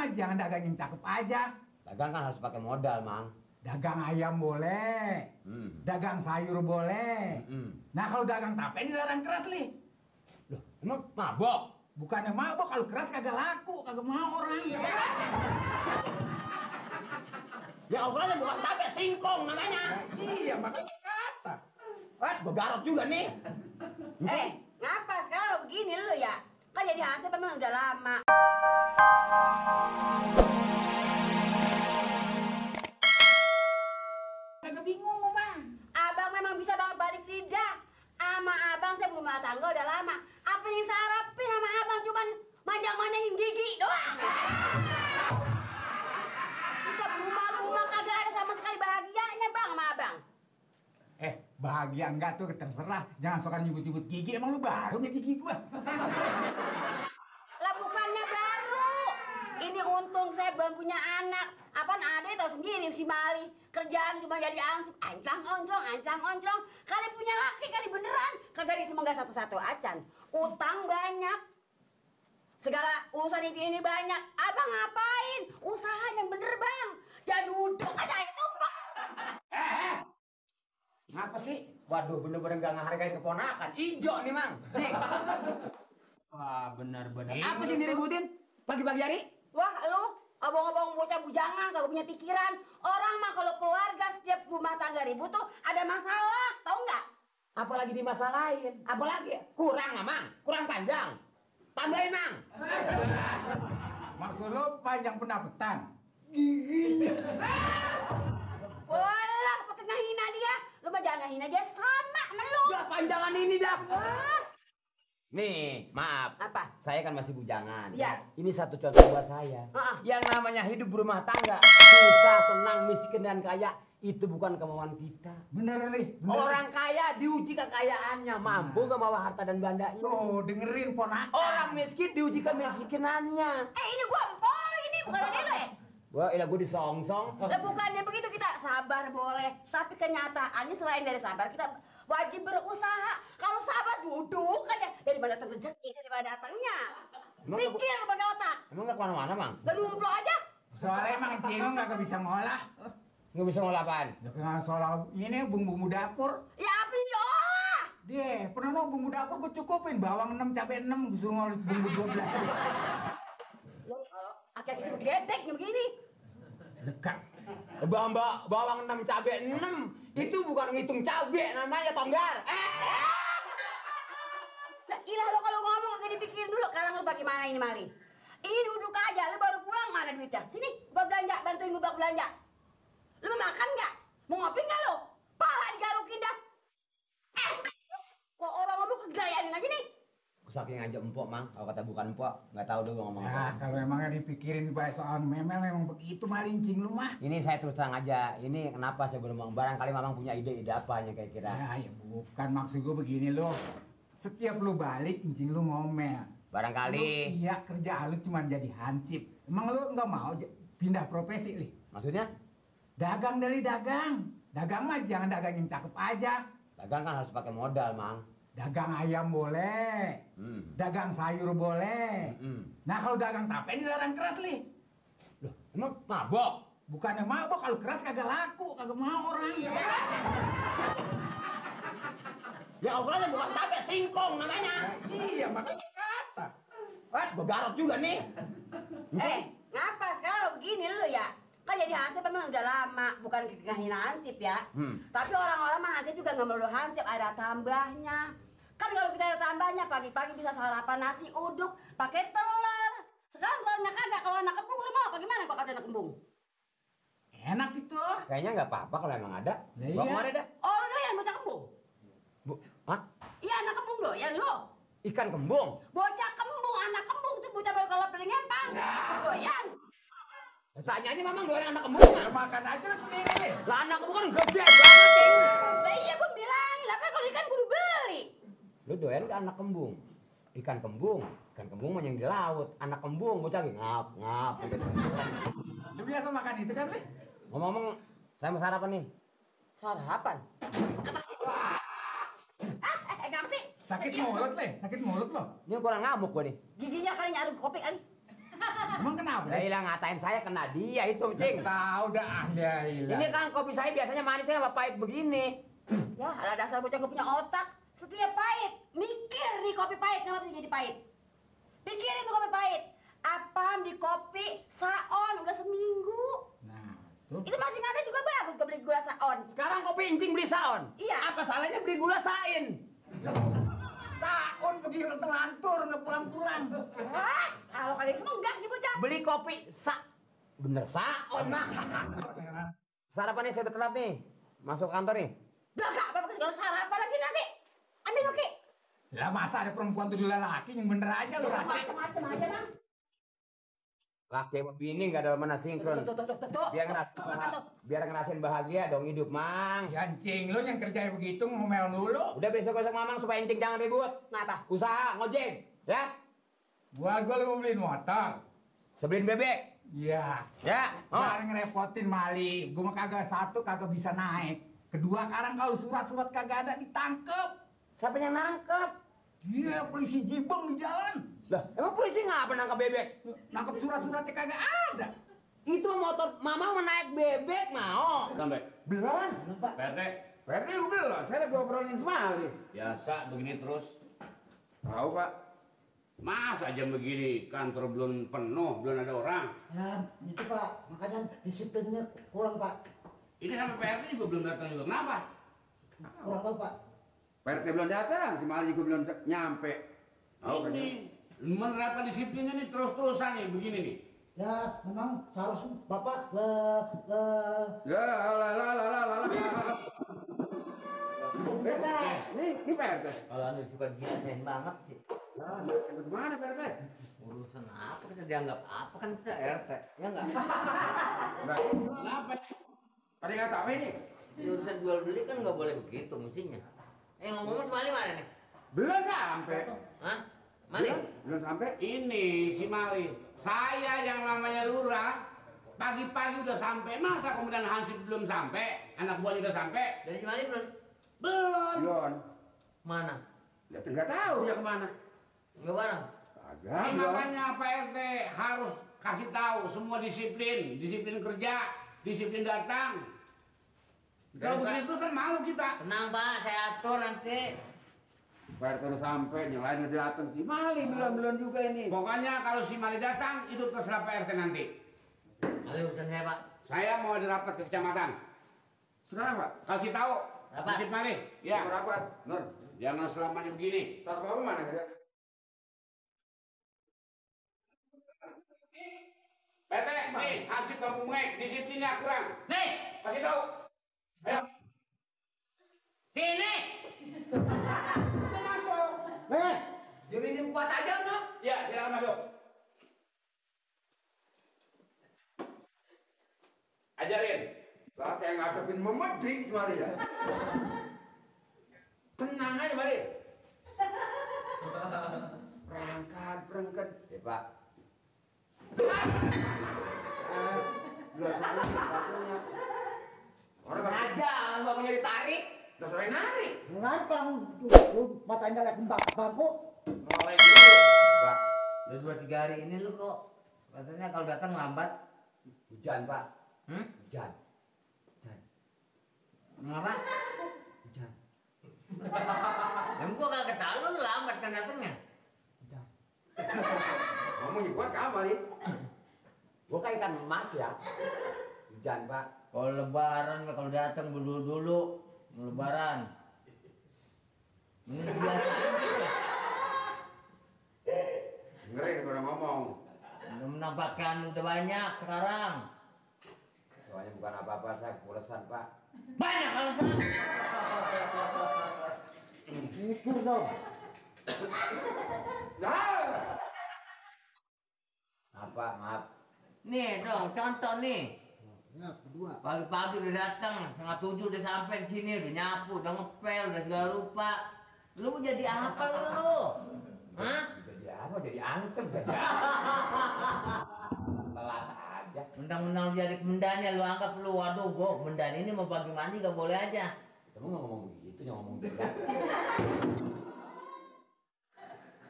mah jangan dagang yang cakep aja. Dagang kan harus pakai modal, Mang. Dagang ayam boleh, dagang sayur boleh. Nah kalau dagang tape dilarang keras, Li. Loh, emang mabok? Bukannya mabok, kalau keras kagak laku, kagak mau orang. Ya ukurannya bukan tape, singkong namanya. Iya, makanya kata. Wah, begarot juga nih. Ngapa sekarang begini lu ya? Kan jadi hansip memang udah lama. Kagak bingung, Mama. Abang memang bisa banget balik lidah. Sama abang saya berumah tangga udah lama. Apa yang saya harapin sama abang cuman manjang-manjangin gigi doang. Kita berumah-rumah kagak ada sama sekali bahagianya bang sama abang. Bahagia enggak tuh terserah. Jangan sokan nyubut-nyubut gigi. Emang lu baru nih gigi gua? Lah bukannya baru. Ini untung saya belum punya anak. Apaan ada tau sendiri si Mali. Kerjaan cuma jadi ansip. Anclang oncong. Kali punya laki kali beneran. Kagak di semangga satu-satu acan. Utang banyak. Segala urusan ini banyak. Abang ngapain? Usaha yang bener bang. Jangan duduk aja itu bang. Ngapa sih? Waduh, bener-bener gak ngehargain keponakan. Ijo nih, Mang. Cik. Wah, bener-bener. Apa sih diributin? Pagi-pagi hari? Wah lu, abang-abang bocah bujangan kagak punya pikiran. Orang mah kalau keluarga setiap rumah tangga ribut tuh ada masalah, tahu nggak? Apalagi dimasalahin? Apalagi? Kurang, Mang. Kurang panjang. Tambahin, Mang. Maksud lu panjang pendapetan? Walah, pakai ngehina dia. Lu mah jangan ngehina dia sama sama lu. Udah panjangan ini dah. Nih, maaf. Apa? Saya kan masih bujangan. Iya. Ini satu contoh buat saya. Yang namanya hidup berumah tangga, susah, senang, miskin dan kaya, itu bukan kemauan kita. Bener nih. Orang kaya diuji kekayaannya, mampu gak bawa harta dan bandanya. Tuh, dengerin ponakan. Orang miskin diuji kemiskinannya. Ini gua empol ini bukan ada lo ya? Wah, ilah gue disongsong. Lah bukannya begitu kita sabar boleh, tapi kenyataannya selain dari sabar kita wajib berusaha. Kalau sabar duduk aja daripada datang rezeki daripada datangnya. Pikir pakai otak. Emang gak kemana-mana, Mang? Gak numplo aja. Soalnya emang Cino nggak bisa ngolah. Nggak bisa ngolah apaan? Nggak soal ini bumbu dapur. Ya apa ini olah? Dia pernah no bumbu dapur gue cukupin bawang 6 cabai 6 gue suruh ngolah bumbu 12. Aki-aki sebut gedeknya begini. Dekat. Bawang 6 cabai 6 itu bukan ngitung cabai namanya, Tonggar. Nah, ilah lo kalau ngomong kayak dipikirin dulu. Sekarang lo bagaimana ini Mali? Ini duduk aja, lo baru pulang mana duitnya? Sini, gua belanja, bantuin gua belanja. Lo mau makan nggak? Mau ngopi nggak lo? Pala digarukin dah. Kok orang ngomong kegayanin aja nih? Saking aja empok, Mang. Kalau kata bukan empok, nggak tahu dulu ngomong Nah, apa. kalau emangnya dipikirin dibahas soal memel emang begitu malincing lu mah. Ini saya terus terang aja. Ini kenapa saya belum ngomong? Barangkali Mamang punya ide-ide apa yang kira-kira. Ya bukan maksud gue begini lo. Setiap lu balik incing lu ngomel. Barangkali. Iya kerjaan lu cuma jadi hansip. Emang lu nggak mau pindah profesi li? Maksudnya? Dagang dari dagang. Dagang mah jangan dagang yang cakep aja. Dagang kan harus pakai modal, Mang. Dagang ayam boleh, dagang sayur boleh. Nah kalau dagang tape dilarang keras li. Loh, emang mabok? Bukannya mabok, kalau keras kagak laku, kagak mau orang. Ya ukurannya bukan tape, singkong namanya. Iya makanya kata. Wah, begarot juga nih. Ngapa sekarang begini lu ya? Kan jadi hansip memang udah lama, bukan ngehina hansip ya. Tapi orang-orang mah hansip juga nggak melulu hansip, ada tambahnya. Kan kalau kita ada tambahnya, pagi-pagi bisa sarapan nasi uduk pakai telur. Sekarang telurnya kagak, kalau anak kembung lu mau apa gimana kok kasih anak kembung? Enak itu. Kayaknya nggak apa-apa kalau emang ada. Iya. Bawa kemana dah? Oh lu doyan bocah kembung? Hah? Iya anak kembung doyan lo. Ikan kembung? Bocah kembung, anak kembung tuh bocah baru kalau piring empang. Doyan. Tanya aja Mamang doyan anak kembung. Ya, makan aja lu sendiri nih. Lah anak kembung kan gede banget, Cing. Lah iya gua bilangin, lah kalau ikan kudu beli. Lu doyan ke anak kembung? Ikan kembung mah yang di laut. Anak kembung bocah ngap gitu. Lu biasa makan itu kan, Li? Ngomong-ngomong, saya mau sarapan nih. Sarapan? Sakit mulut, Le. Sakit mulut lo. Ini kurang ngamuk gua nih. Giginya kali nyarum kopi kali. Emang kenapa? Lah ilah ngatain saya kena dia itu, Cing. Tahu dah ya ilah. Ini kan kopi saya biasanya manisnya apa pahit begini. Ya, ala dasar bocah gak punya otak. Setiap pahit, mikir nih kopi pahit kenapa bisa jadi pahit. Pikirin tuh kopi pahit. Apam di kopi saon udah seminggu. Nah, tuh. Itu masih ada juga bagus gak beli gula saon. Sekarang kopi incing beli saon. Iya. Apa salahnya beli gula sain? Saon pergi telantur nggak pulang-pulang. Wah, kalau kalian semoga nih bocah. Beli kopi bener saon mah. Sarapannya saya udah telat nih. Masuk kantor nih. Belakang apa segala sarapan lagi nasi. Ambil Oki. Lah masa ada perempuan tuh di lelaki yang bener aja lu laki. Macam-macam aja bang. Laki sama bini nggak ada mana sinkron. Tuh. Biar ngerasain bahagia dong hidup, Mang. Ya Encing, lu yang kerjanya begitu ngomel mulu. Udah besok-besok Mamang supaya Encing jangan ribut. Kenapa? Usaha ngojek, ya? Gua lu mau beliin motor. Sebelin bebek. Iya. Ya. Jangan ngerepotin Mali. Gua mah kagak satu kagak bisa naik. Kedua sekarang kalau surat-surat kagak ada ditangkep. Siapa yang nangkep? Iya, polisi jibeng di jalan. Lah, emang polisi ngapa nangkep bebek? Nangkep surat-suratnya kagak ada. Itu motor Mamang mau naik bebek mau. Sampai. Belum, Pak. PRT, Berarti belum, saya lagi obrolin semali. biasa begini terus. Tahu, Pak. Mas aja begini, kantor belum penuh, belum ada orang. Ya, itu Pak, makanya disiplinnya kurang Pak. Ini sampai PRT juga belum datang juga. Kenapa? Kurang tahu Pak. PRT belum datang, si Mali juga belum nyampe. Oh, ini menerapkan disiplinnya nih terus-terusan nih, begini nih. Ya, memang seharusnya Bapak Ya, lah. Ini PRT. Kalau anda suka gilasin banget sih. Ah, bagaimana PRT? Urusan apa kita dianggap apa kan kita RT, ya enggak? Nah, Kenapa? ada yang apa ini? Di urusan jual beli kan nggak boleh begitu mestinya. Ngomongnya Mali mana nih? Belum sampai. Hah? Mali? Belum sampai. Ini si Mali. Saya yang namanya lurah, pagi-pagi udah sampai. Masa kemudian Hansip belum sampai? Anak buahnya udah sampai? Dari si Mali belum? Belum. Belum. Mana? Ya nggak tahu dia kemana. Enggak bareng. Kagak. Ini belum. makanya Pak RT harus kasih tahu semua disiplin kerja, disiplin datang. Kalau Pak. begini terus kan malu kita. Tenang Pak, saya atur nanti. PRT udah sampai, nyalain udah datang si Mali belum juga ini. Pokoknya kalau si Mali datang itu terserah Pak RT nanti. Mali urusan saya Pak. Saya mau ada rapat ke kecamatan. Sekarang Pak. Kasih tahu. Rapat. Si Mali. Ya. Mau rapat. Nur, Jangan selamanya begini. tas bapak mana dia? PT, nih, hasil kampung Mengek, disiplinnya kurang. Nih, kasih tahu. Ayo. Sini. Udah masuk. Dia minjem kuat aja, no? Ya, silakan masuk. Ajarin. Lah kayak ngadepin memedik si Mali ya. Tenang aja, Mali. Perangkat. Pak. Belum sampai. Orang Aja, bapaknya ditarik. udah selesai narik. kenapa lu matanya lihat bangku? Mulai dulu. Pak, udah 2-3 hari ini lu kok katanya kalau datang lambat. Hujan, Pak. Hujan. Hujan. Mengapa? Hujan. Yang gua kagak tahu lu lambat kan datangnya. Hujan. Ngomongnya kuat kamu Mali. Gua kan ikan emas ya. Hujan, Pak. Kalau lebaran kalau datang dulu lebaran. Ini biasa aja. Dengerin kalau ngomong. Udah menampakkan udah banyak sekarang. Soalnya bukan apa-apa, saya kepulasan, Pak. Banyak alasan. Mikir dong. Nah, Apa, maaf. Nih dong contoh nih. Ya, kedua. Pagi-pagi udah datang, 6:30 udah sampai di sini, udah nyapu, udah ngepel, udah segala rupa. Lu jadi apa lu? Hah? Jadi apa? Jadi ansem jadi. Telat aja. Mentang-mentang lu jadi kemendannya, lu anggap lu, waduh gua kemendan ini mau pagi mandi gak boleh aja. Kamu nggak ngomong begitu, yang ngomong dia.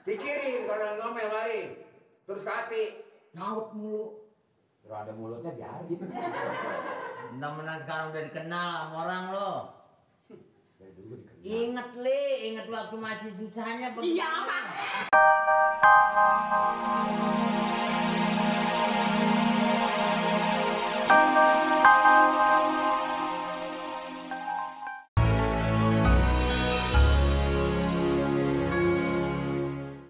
pikirin kalau ngomel Mali. Terus ke hati. nyaut mulu. Kalau ada mulutnya biarin. Mudah-mudahan sekarang udah dikenal sama orang lo. Dari dulu dikenal. Ingat li, ingat waktu masih susahnya Iya, bagaimana. Pak.